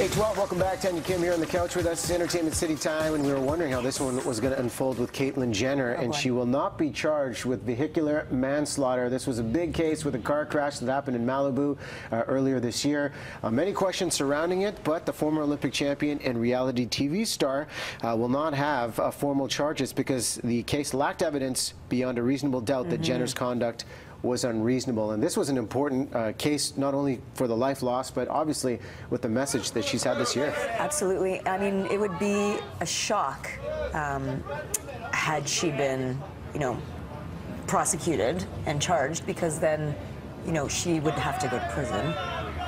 8:12, welcome back. Tanya Kim here on the couch with us. It's Entertainment City time, and we were wondering how this one was going to unfold with Caitlyn Jenner, and she will not be charged with vehicular manslaughter. This was a big case with a car crash that happened in Malibu earlier this year. Many questions surrounding it, but the former Olympic champion and reality TV star will not have formal charges because the case lacked evidence beyond a reasonable doubt that Jenner's conduct was unreasonable. And this was an important case, not only for the life lost, but obviously with the message that she's had this year. Absolutely. I mean, it would be a shock had she been, prosecuted and charged, because then, she would have to go to prison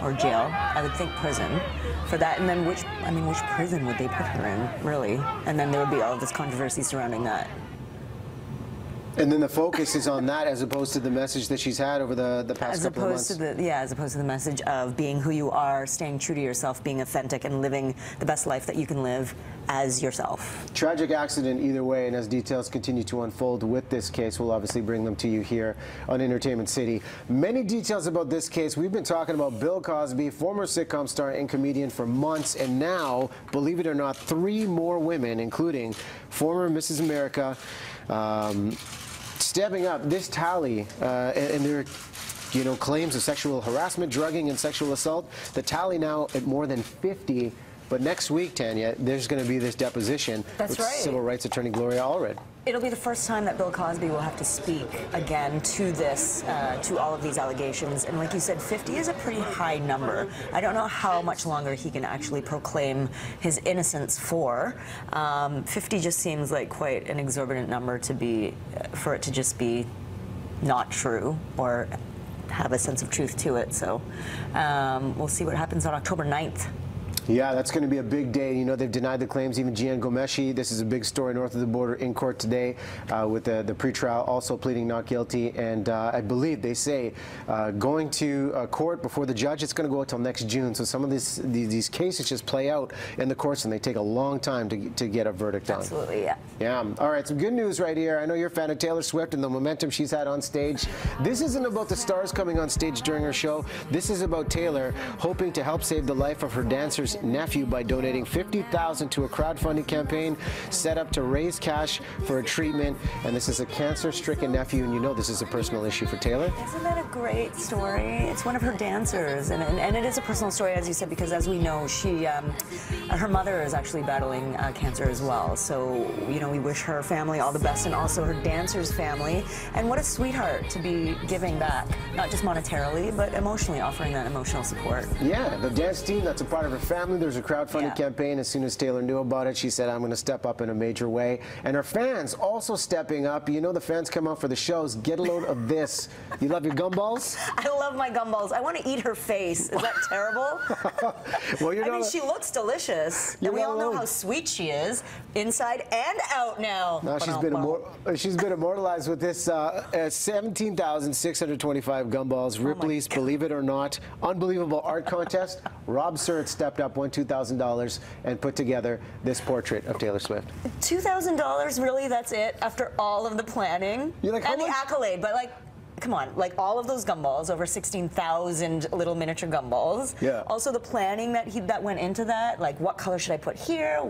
or jail. I would think prison for that. And then which prison would they put her in, really? And then there would be all this controversy surrounding that. And then the focus is on that as opposed to the message that she's had over the past couple of months. As opposed to the message of being who you are, staying true to yourself, being authentic, and living the best life that you can live as yourself. Tragic accident either way, and as details continue to unfold with this case, we'll obviously bring them to you here on Entertainment City. Many details about this case. We've been talking about Bill Cosby, former sitcom star and comedian, for months, and now, believe it or not, 3 more women, including former Mrs. America, stepping up. This tally, and their claims of sexual harassment, drugging, and sexual assault, the tally now at more than 50. But next week, Tanya, there's going to be this deposition with civil rights attorney Gloria Allred. It'll be the first time that Bill Cosby will have to speak again to this, to all of these allegations. And like you said, 50 is a pretty high number. I don't know how much longer he can actually proclaim his innocence for. 50 just seems like quite an exorbitant number to be, for it to just be not true or have a sense of truth to it. So we'll see what happens on October 9th. Yeah, that's going to be a big day. They've denied the claims. Even Jian Ghomeshi, this is a big story north of the border, in court today with the pretrial also pleading not guilty. And I believe they say going to court before the judge, it's going to go until next June. So some of these cases just play out in the courts, and they take a long time to get a verdict on. Absolutely, yeah. Yeah. All right, some good news right here. I know you're a fan of Taylor Swift and the momentum she's had on stage. This isn't about the stars coming on stage during her show. This is about Taylor hoping to help save the life of her dancer's nephew by donating $50,000 to a crowdfunding campaign set up to raise cash for a treatment. And this is a cancer-stricken nephew, and this is a personal issue for Taylor. Isn't that a great story? It's one of her dancers, and it is a personal story, as you said, because as we know, her mother is actually battling cancer as well. So we wish her family all the best, and also her dancer's family. And what a sweetheart to be giving back, not just monetarily, but emotionally, offering that emotional support. Yeah, the dance team, that's a part of her family. There's a crowdfunding campaign. As soon as Taylor knew about it, she said, I'm going to step up in a major way. And her fans also stepping up. The fans come out for the shows. Get a load of this. You love your gumballs? I love my gumballs. I want to eat her face. Is that terrible? Well, I mean, she looks delicious. And we all know how sweet she is, inside and out now. Now she's been immortalized with this 17,625 gumballs. Ripley's Believe It or Not unbelievable art contest. Rob Surratt stepped up, won $2,000, and put together this portrait of Taylor Swift. $2,000, really? That's it? After all of the planning? You're like, and the accolade, but come on, all of those gumballs, over 16,000 little miniature gumballs. Yeah. Also the planning that went into that, what color should I put here?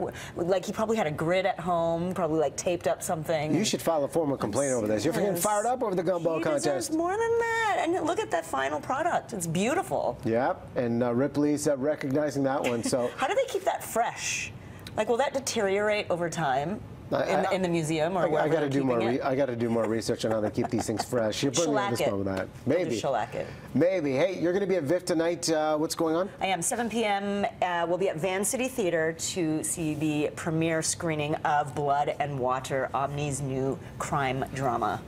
He probably had a grid at home, probably taped up something. You should file a formal complaint over this. You're getting fired up over the gumball contest. He deserves more than that. And look at that final product. It's beautiful. Yeah, and Ripley's recognizing that one. So how do they keep that fresh? Will that deteriorate over time? In the museum or wherever they're keeping it? I got to do more research on how they keep these things fresh. You're putting me on the spot with that. Maybe. Shellac it. Maybe. Hey, you're going to be at VIF tonight. What's going on? I am. 7 p.m. We'll be at Van City Theatre to see the premiere screening of Blood and Water, Omni's new crime drama.